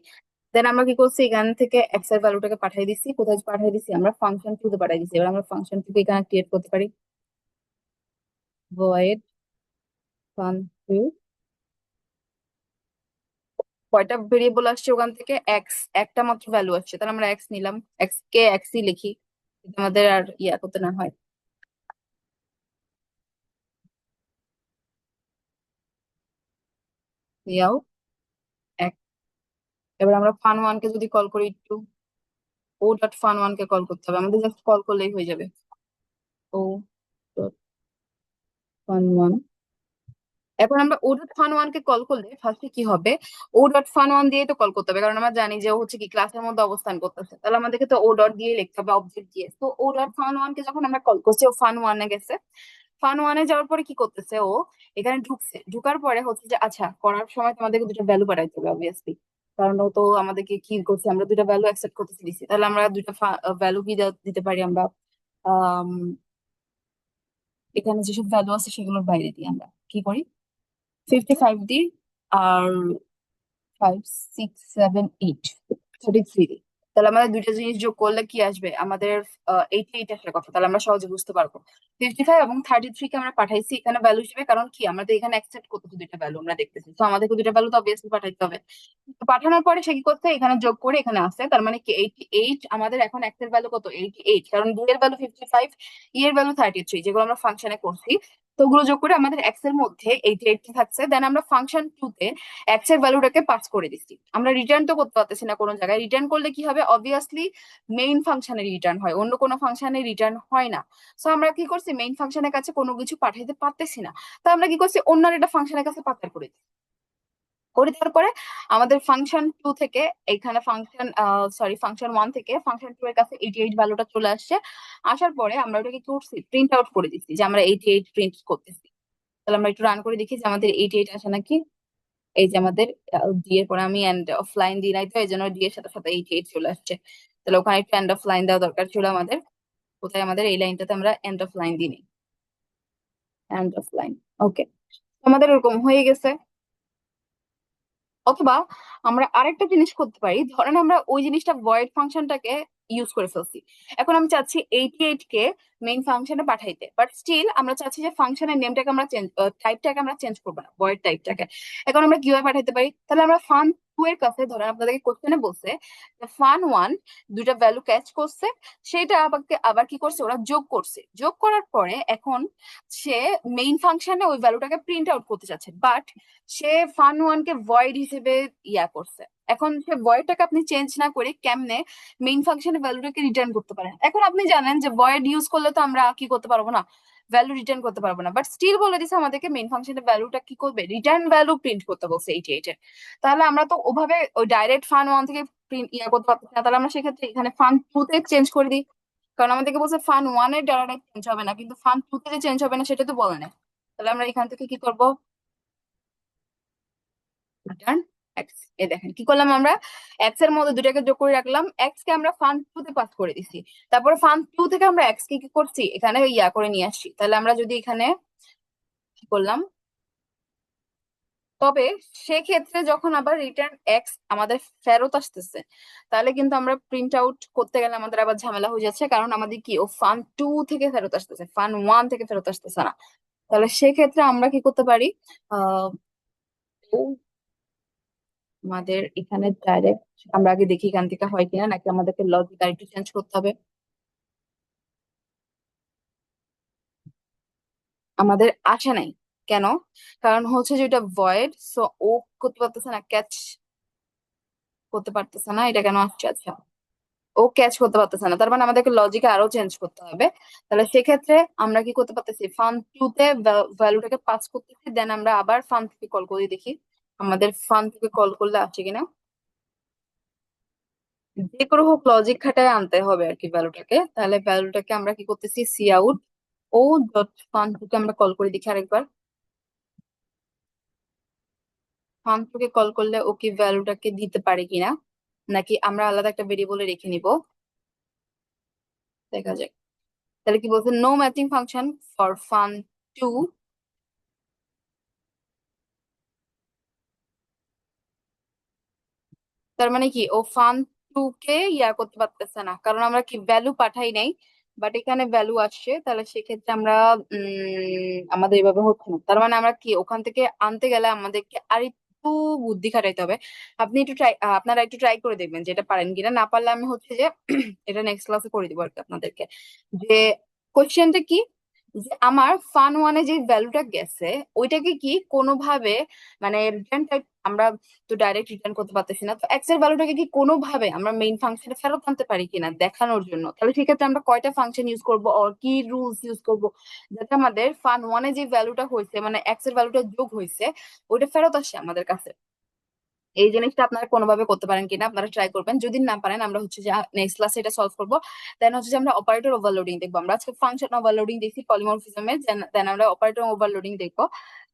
দেন আমরা কি করছি এখান থেকে এক্স এর ভ্যালুটাকে পাঠিয়ে দিছি, কোথায় পাঠিয়ে দিছি আমরা ফাংশন টু তে পাঠিয়ে দিছি। এবার আমরা ফাংশন টু কে এখানে ক্রিয়েট করতে পারি, ভয়েড ফান টু। কয়টা ভেরিয়েবল আসছে ওখান থেকে এক্স, একটা মাত্র ভ্যালু আসছে, তাহলে আমরা এক্স নিলাম, এক্স কে এক্সই লিখি যাতে আমাদের আর ইয়া করতে না হয়। ইয়াও এক। এবার আমরা ফান ওয়ান কে যদি কল করি একটু, ও ডট ফান ওয়ান কে কল করতে হবে, আমাদের জাস্ট কল করলেই হয়ে যাবে। O dot fun one. এখন আমরা ও ডট ফান ওয়ান কে কল করলে ফার্স্টে কি হবে, ও ডট ফান ওয়ান দিয়ে তো কল করতে হবে, কারণ আমরা জানি যে ও হচ্ছে কি ক্লাসের মধ্যে অবস্থান করতেছে, তাহলে আমাদেরকে তো ও ডট দিয়ে লিখতে হবে অবজেক্ট দিয়ে। তো ও ডট ফান ওয়ান কে যখন আমরা কল করছি, ও ফান ওয়ানে গেছে, ফান ওয়ানে যাওয়ার পরে কি করতেছে ও, এখানে ঢুকছে, ঢুকার পরে হচ্ছে যে আচ্ছা করার সময় তোমাদেরকে দুটো ভ্যালু পাঠাইতে হবে অবভিয়াসলি, কারণ ও তো আমাদেরকে কি করছে, আমরা দুটো ভ্যালু অ্যাকসেপ্ট করতে দিচ্ছি, তাহলে আমরা দুটো ভ্যালু কি দিতে পারি আমরা, আহ এখানে যেসব ভ্যালু আছে সেগুলোর বাইরে দিই আমরা কি করি, 55 দিই, আর 5 6 7 8 33 দিই। তাহলে আমাদের দুইটা জিনিস যোগ করলে কি আসবে, আমাদের 88 আসার কথা, তাহলে আমরা সহজে বুঝতে পারবো। 55 এবং 33 কে আমরা পাঠাইছি এখানে ভ্যালু হিসেবে, কারণ কি আমাদের এখানে অ্যাকসেপ্ট করতেছে দুইটা ভ্যালু আমরা দেখতেছি, তো আমাদেরকে দুইটা ভ্যালু তো অবভিয়াসলি পাঠাইতে হবে। তো পাঠানোর পরে সে কি করছে, এখানে যোগ করে এখানে আসছে, তার মানে কি 88, আমাদের এখন এক্স এর ভ্যালু কত, 88, কারণ বি এর ভ্যালু 55, ই এর ভ্যালু 33, যেগুলো আমরা ফাংশনে করছি। তো ওগুলো যোগ করে আমাদের এক্স এর মধ্যে 88 থাকছে, দেন আমরা ফাংশন টু তে এক্স এর ভ্যালুটাকে পাস করে দিচ্ছি। আমরা রিটার্ন তো করতে পারতেছি না কোনো জায়গায়, রিটার্ন করলে কি হবে, অবভিয়াসলি মেইন ফাংশনে রিটার্ন হয়, অন্য কোনো ফাংশনে রিটার্ন হয় না। সো আমরা কি করছি, মেইন ফাংশনের কাছে কোনো কিছু পাঠাইতে পারতেছি না, তো আমরা কি করছি, অন্য একটা ফাংশনের কাছে পাঠার করে দিচ্ছি। করে দেওয়ার পরে আমাদের ফাংশন টু থেকে, এখানে ফাংশন সরি ফাংশন ওয়ান থেকে ফাংশন টু এর কাছে 88 ভ্যালুটা চলে আসছে। আসার পরে আমরা ওটাকে কি করছি, প্রিন্ট আউট করে দিচ্ছি যে আমরা 88 প্রিন্ট করতেছি। তাহলে আমরা একটু রান করে দেখি যে আমাদের 88 আসে নাকি। এই যে আমাদের ডি এর পরে আমি এন্ড অফ লাইন দিই নাই, তো এই জন্য ডি এর সাথে সাথে 88 চলে আসছে। তাহলে ওখানে একটু এন্ড অফ লাইন দেওয়া দরকার ছিল আমাদের, কোথায় আমাদের এই লাইনটাতে আমরা এন্ড অফ লাইন দিই, এন্ড অফ লাইন। ওকে, আমাদের ওরকম হয়ে গেছে। অথবা আমরা আরেকটা জিনিস করতে পারি, ধরেন আমরা ওই জিনিসটা ভয়েড ফাংশনটাকে ইউজ করে ফেলছি, এখন আমি চাচ্ছি 88 কে মেইন ফাংশনে পাঠাইতে, বাট স্টিল আমরা চাচ্ছি যে ফাংশনের নেমটাকে আমরা চেঞ্জ, টাইপটাকে আমরা চেঞ্জ করবো না, ভয়েড টাইপটাকে। এখন আমরা কিভাবে পাঠাইতে পারি, তাহলে আমরা ফান টু এর কাছে, ধরেন আপনাদেরকে কোশ্চেনে বলছে ফান ওয়ান দুইটা ভ্যালু ক্যাচ করছে, সেটা আবার আবার কি করছে, ওরা যোগ করছে, যোগ করার পরে এখন সে মেইন ফাংশনে ওই ভ্যালুটাকে প্রিন্ট আউট করতে চাচ্ছে, but say fun one K void হিসেবে ইয়া করছে। এখন সে ভয়েডটাকে আপনি চেঞ্জ না করে কেমনে মেইন ফাংশনের ভ্যালুটাকে রিটার্ন করতে পারেন, এখন আপনি জানেন যে ভয়েড ইউজ করলে তো আমরা কি করতে পারবো না, ভ্যালু রিটার্ন করতে পারবো না, বাট স্টিল বলে দিছে আমাদেরকে মেইন ফাংশনের ভ্যালুটা কি করবে, রিটার্ন ভ্যালু প্রিন্ট করতে বলছে 88 এর। তাহলে আমরা তো ওভাবে ওই ডাইরেক্ট ফান ওয়ান থেকে প্রিন্ট ইয়া করতে পারতেছি না, তাহলে আমরা সেক্ষেত্রে এখানে ফান টু তে চেঞ্জ করে দিই, কারণ আমাদেরকে বলছে ফান ওয়ান এর ডাটাটা চেঞ্জ হবে না, কিন্তু ফান টু তে যে চেঞ্জ হবে না সেটা তো বলে না। তাহলে আমরা এখান থেকে কি করবো, রিটার্ন এক্স। এ দেখেন কি করলাম আমরা, এক্স এর মধ্যে দুটাকে যোগ করে রাখলাম, এক্স কে আমরা ফান টু তে পাস করে দিছি, তারপরে ফান টু থেকে আমরা এক্স কে কি করছি, এখানে ইয়া করে নিয়ে আসছি। তাহলে আমরা যদি এখানে কি করলাম, তবে সেক্ষেত্রে যখন আবার রিটার্ন এক্স আমাদের ফেরত আসতেছে, তাহলে কিন্তু আমরা প্রিন্ট আউট করতে গেলে আমাদের আবার ঝামেলা হয়ে যাচ্ছে, কারণ আমাদের কি ও ফান টু থেকে ফেরত আসতেছে, ফান ওয়ান থেকে ফেরত আসতেছে না। তাহলে সেক্ষেত্রে আমরা কি করতে পারি, আহ আমাদের এখানে ডাইরেক্ট আমরা আগে দেখি এখান থেকে হয় কিনা, নাকি আমাদেরকে লজিক আর একটু চেঞ্জ করতে হবে। আমাদের আসে নাই, কেন, কারণ হচ্ছে যে এটা ভয়েড, সো ও করতে পারতেছে না, ক্যাচ করতে পারতেছে না, এটা কেন আসছে, আচ্ছা ও ক্যাচ করতে পারতেছে না, তার মানে আমাদেরকে লজিকে আরো চেঞ্জ করতে হবে। তাহলে সেক্ষেত্রে আমরা কি করতে পারতেছি, ফান টু তে ভ্যালুটাকে পাস করতেছি, দেন আমরা আবার ফান থেকে কল করে দেখি আমাদের ফান থেকে কল করলে আসে কিনা। যে করে হোক লজিক খাটায় আনতে হবে আর কি ভ্যালুটাকে, তাহলে ভ্যালুটাকে আমরা কি করতেছি, cout o dot fun টুকে আমরা কল করে দেখি আরেকবার, ফান টুকে কল করলে ও কি ভ্যালুটাকে দিতে পারে কিনা, নাকি আমরা আলাদা একটা ভেরিয়েবলে রেখে নিব, দেখা যাক। তাহলে কি বলছে, no matching function for fun two, তার মানে কি ও ফান টু কে ইয়া করতে পারতেছে না, কারণ আমরা কি ভ্যালু পাঠাই নাই, বাট এখানে ভ্যালু আসছে, তাহলে সেক্ষেত্রে আমরা আমাদের এভাবে হচ্ছে না, তার মানে আমরা কি ওখান থেকে আনতে গেলে আমাদেরকে আর একটু বুদ্ধি খাটাইতে হবে। আপনি একটু ট্রাই, আপনারা একটু ট্রাই করে দেখবেন যেটা পারেন কিনা, না পারলে আমি হচ্ছে যে এটা নেক্সট ক্লাসে করে দিবো আর কি আপনাদেরকে, যে কোশ্চেনটা কি, যে আমার ফান ওয়ানে যে ভ্যালুটা গেছে ওইটাকে কি কোনোভাবে, মানে রিটার্ন টাইপ আমরা তো ডাইরেক্ট রিটার্ন করতে পারতেছি না, তো এক্স এর ভ্যালুটাকে কি কোনোভাবে আমরা মেইন ফাংশনে ফেরত আনতে পারি কিনা দেখানোর জন্য। তাহলে সেক্ষেত্রে আমরা কয়টা ফাংশন ইউজ করব, আর কি রুলস ইউজ করব, যাতে আমাদের ফান ওয়ানে যে ভ্যালুটা হয়েছে, মানে এক্স এর ভ্যালুটা যোগ হয়েছে, ওইটা ফেরত আসে আমাদের কাছে। এই জিনিসটা আপনারা কোনোভাবে করতে পারেন কিনা আপনারা ট্রাই করবেন। যদি না পারেন আমরা হচ্ছে যে নেক্সট ক্লাসে এটা সলভ করবো। দেন হচ্ছে যে আমরা অপারেটর ওভারলোডিং দেখবো। আমরা আজকে ফাংশন ওভারলোডিং দেখছি পলিমরফিজমে, দেন আমরা অপারেটর ওভারলোডিং দেখবো।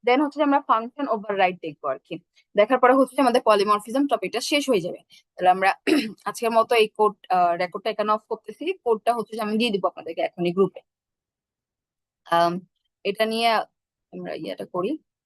দেন হচ্ছে যে আমরা ফাংশন ওভাররাইড দেখবো আর কি। দেখার পরে হচ্ছে যে আমাদের পলিমরফিজম টপিকটা শেষ হয়ে যাবে। তাহলে আমরা আজকের মতো এই কোড রেকর্ডটা এখানে অফ করতেছি। কোডটা হচ্ছে যে আমি দিয়ে দিবো আপনাদেরকে এখনই গ্রুপে। এটা নিয়ে আমরা ইয়েটা করি।